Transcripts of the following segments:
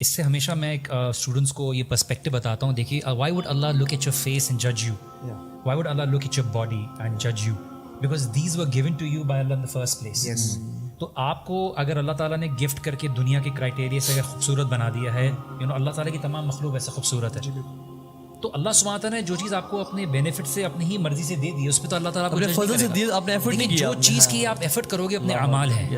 اس سے ہمیشہ میں ایک اسٹوڈنٹس کو یہ پرسپیکٹو بتاتا ہوں. دیکھیے, why would Allah look at your face and جج you? Why would Allah look at your body and جج you? Because these were given to you by Allah in the first place. تو آپ کو اگر اللہ تعالیٰ نے گفٹ کر کے دنیا کے کرائٹیریا سے اگر خوبصورت بنا دیا ہے, اللہ تعالیٰ کی تمام مخلوق ایسا خوبصورت ہے, تو اللہ سبحانہ وتعالیٰ نے جو چیز آپ کو اپنے بینیفٹ سے اپنی ہی مرضی سے دے دی ہے, اس پہ تو اللہ تعالیٰ جو چیز کی آپ ایفرٹ کرو گے اپنے اعمال ہیں,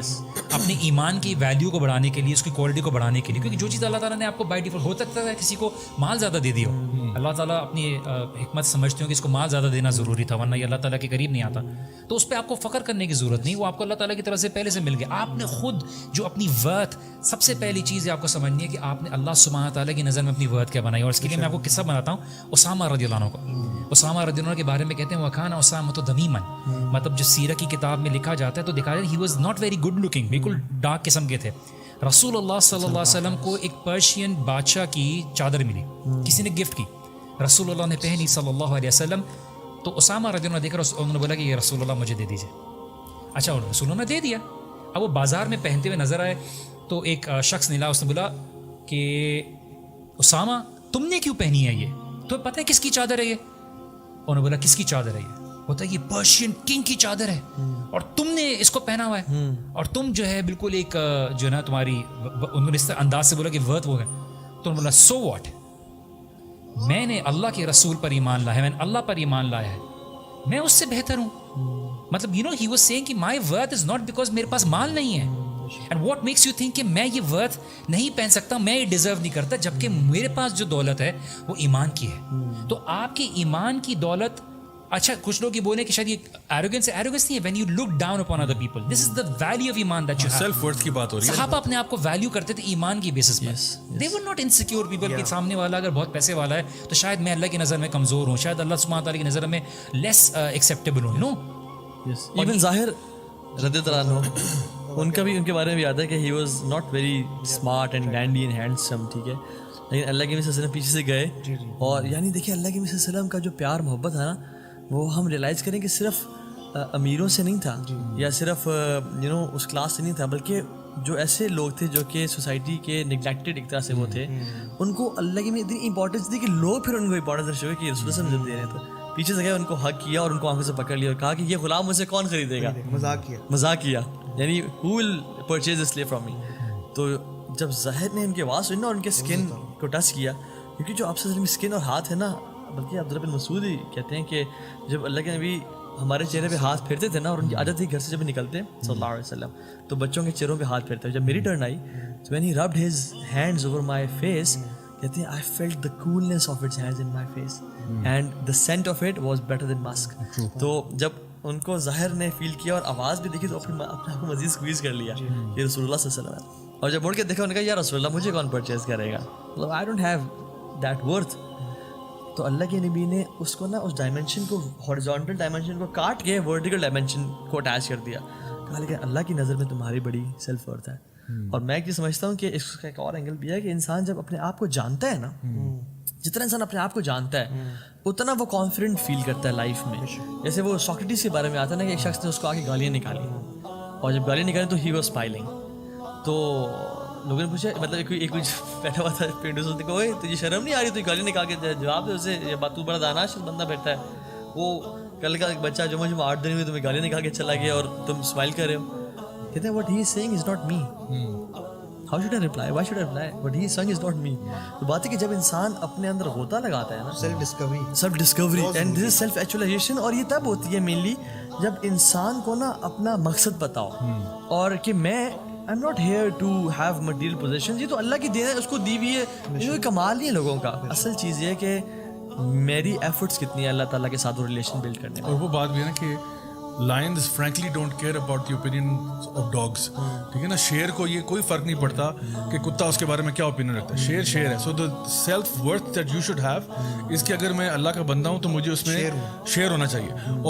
اپنے ایمان کی ویلیو کو بڑھانے کے لیے, اس کی کوالٹی کو بڑھانے کے لیے, کیونکہ جو چیز اللہ تعالیٰ نے آپ کو بائی ڈیفالٹ, ہو سکتا ہے کسی کو مال زیادہ دے دیا ہو, اللہ تعالیٰ اپنی حکمت سمجھتے ہوں کہ اس کو مال زیادہ دینا ضروری تھا ورنہ یہ اللہ تعالیٰ کے قریب نہیں آتا, تو اس پہ آپ کو فخر کرنے کی ضرورت نہیں, وہ آپ کو اللہ تعالیٰ کی طرف سے پہلے سے مل گیا. آپ نے خود جو اپنی ورتھ, سب سے پہلی چیز آپ کو سمجھنی ہے کہ آپ نے اللہ سبحانہ تعالیٰ کی نظر میں اپنی ورتھ کیا بنائی. اور اس کے لیے میں آپ کو قصہ بناتا ہوں اسامہ رضی اللہ عنہ کو. اسامہ رضی اللہ عنہ کے بارے میں کہتے ہیں وَكَانَ أُسَامَةُ دَمِيمًا, مطلب جو سیرہ کی کتاب میں لکھا جاتا ہے تو دکھایا he was not very good looking, بالکل ڈارک قسم کے تھے. رسول اللہ صلی اللہ علیہ وسلم کو ایک پرشین بادشاہ کی چادر ملی, کسی نے گفٹ کی, رسول اللہ نے پہنی صلی اللہ علیہ وسلم. تو اسامہ رضی اللہ عنہ دیکھ کر انہوں نے بولا کہ یہ رسول اللہ مجھے دے دیجیے. اچھا, رسول اللہ نے دے دیا. اب وہ بازار میں پہنتے ہوئے نظر آئے تو ایک شخص نکلا, اس نے بولا کہ اسامہ تم نے کیوں پہنی ہے یہ, تو پتہ ہے کس کی چادر ہے یہ؟ انہوں نے بولا کس کی چادر ہے یہ؟ ہوتا ہے یہ پرشین کنگ کی چادر ہے اور تم نے اس کو پہنا ہوا ہے, اور تم جو ہے بالکل ایک جو ہے نا تمہاری, انہوں نے اس انداز سے بولا کہ ورتھ وہ ہے. تو انہوں نے بولا سو واٹ, میں نے اللہ کے رسول پر ایمان لایا ہے, میں نے اللہ پر ایمان لایا ہے, میں اس سے بہتر ہوں. مطلب ہی واز سیئنگ کہ مائی ورتھ از ناٹ بیکاز میرے پاس مال نہیں ہے, and what makes you think کہ میں یہ ورتھ نہیں پہن سکتا, میں یہ ڈیزرو نہیں کرتا, جبکہ میرے پاس جو دولت ہے وہ ایمان کی ہے. تو آپ کے ایمان کی دولت, اچھا کچھ لوگ یہ بولیں کہ شاید یہ ایروگنس نہیں ہے, when you look down upon other people, this is the value of ایمان that you have. Self worth کی بات ہو رہی ہے. صحابہ اپنے آپ کو ویلیو کرتے تھے ایمان کی basis per. they were not insecure people کہ سامنے والا اگر بہت پیسے والا ہے تو شاید میں اللہ کی نظر میں کمزور ہوں, شاید اللہ سبحانہ تعالیٰ کی نظر میں لیس ایکسیپٹیبل ہوں. ایون ظاہر رضی اللہ عنہ, ان کا بھی ان کے بارے میں بھی یاد ہے کہ he was not very smart and Dundee and handsome, ٹھیک ہے, لیکن اللہ کے نبی صلی اللہ علیہ وسلم پیچھے سے گئے, اور یعنی دیکھیں اللہ کے نبی صلی اللہ علیہ وسلم کا جو پیار محبت ہے نا, وہ ہم ریئلائز کریں کہ صرف امیروں سے نہیں تھا یا صرف اس کلاس سے نہیں تھا, بلکہ جو ایسے لوگ تھے جو کہ سوسائٹی کے نگلیکٹڈ ایک طرح سے وہ تھے, ان کو اللہ کی اتنی امپورٹنس دی کہ لوگ پھر ان کو امپورٹنس شو کہ رسول اللہ جب دے رہے تھے, پیچھے سے گئے, ان کو حق کیا اور ان کو آنکھوں سے پکڑ لیا اور کہا کہ یہ غلام مجھ سے کون خریدے گا, مذاق کیا, یعنی who will purchase this slave from me. تو جب ظاہر نے ان کی آواز سنی نا, ان کے اسکن کو ٹچ کیا, کیونکہ جو آپ سے اسکن اور ہاتھ ہے نا, بلکہ عبداللہ بن مسعود ہی کہتے ہیں کہ جب اللہ کے نبی ہمارے چہرے پہ ہاتھ پھیرتے تھے نا, اور ان کی عادت تھی گھر سے جب نکلتے صلی اللہ علیہ وسلم تو بچوں کے چہروں پہ ہاتھ پھیرتے. جب میری ٹرن آئی تو when he rubbed his hands over my face, کہتے ہیں I felt the coolness of its hands in my face and the scent of it was better than musk. تو جب ان کو ظاہر نے فیل کیا اور آواز بھی دیکھی تو اپنے آپ کو مزید سکویز کر لیا یہ رسول اللہ صلی اللہ علیہ وسلم ہے. اور جب مڑ کے دیکھا انہوں نے کہا یا رسول اللہ مجھے کون پرچیز کرے گا, مطلب I don't have that worth. تو اللہ کے نبی نے اس کو نا, اس ڈائمینشن کو, ہاریزونٹل ڈائمینشن کو کاٹ کے ورٹیکل ڈائمینشن کو اٹیچ کر دیا, کہا لیکن اللہ کی نظر میں تمہاری بڑی سیلف ورتھ ہے. اور میں یہ سمجھتا ہوں کہ اس کا ایک اور اینگل بھی ہے کہ انسان جب اپنے آپ کو جانتا ہے نا, جتنا انسان اپنے آپ کو جانتا ہے اتنا وہ کانفیڈنٹ فیل کرتا ہے لائف میں. جیسے وہ سوکریٹس کے بارے میں آتا ہے نا کہ ایک شخص نے اس کو آ کے گالیاں نکالی, اور جب گالیاں نکالی تو ہی واز اسمائلنگ. تو لوگوں نے پوچھا, مطلب ایک کچھ بیٹھا ہوا تھا پینڈو سے, دیکھو اوے تجھے شرم نہیں آ رہی, تو گالی نکال کے جواب دے اسے, یہ بات تو بڑا دانش بندہ بیٹھا ہے, وہ کل کا ایک بچہ جو مجھے 8 دن ہوئے تمہیں گالیاں نکال کے چلا گیا اور تم اسمائل کر رہے ہو. کہتے ہیں what he is saying is not me. How should I reply? Why should I reply? What he is saying is not me. تو بات ہے کہ جب انسان اپنے اندر غوطہ لگاتا ہے نا, self Discovery and this is self actualisation, اور یہ تب ہوتی ہے مینلی جب انسان کو نا اپنا مقصد بتاؤ, اور کہ میں I'm not here to have material possessions, یہ تو اللہ کی دین ہے, اس کو دی ہوئی ہے, یہ کوئی کمال نہیں ہے لوگوں کا. اصل چیز یہ ہے کہ میری ایفرٹس کتنی ہیں اللہ تعالیٰ کے ساتھ ریلیشن بلڈ کرنے میں. اور وہ بات بھی ہے نا کہ lions frankly don't care about the opinions of dogs, ٹھیک ہے نا. شیر کو یہ کوئی فرق نہیں پڑتا کہ کتا اس کے بارے میں کیا اوپینین رکھتا ہے, شیر شیر ہے. سو the self worth that you should have اس کہ اگر میں اللہ کا بندہ ہوں تو مجھے اس میں شیر ہونا چاہیے.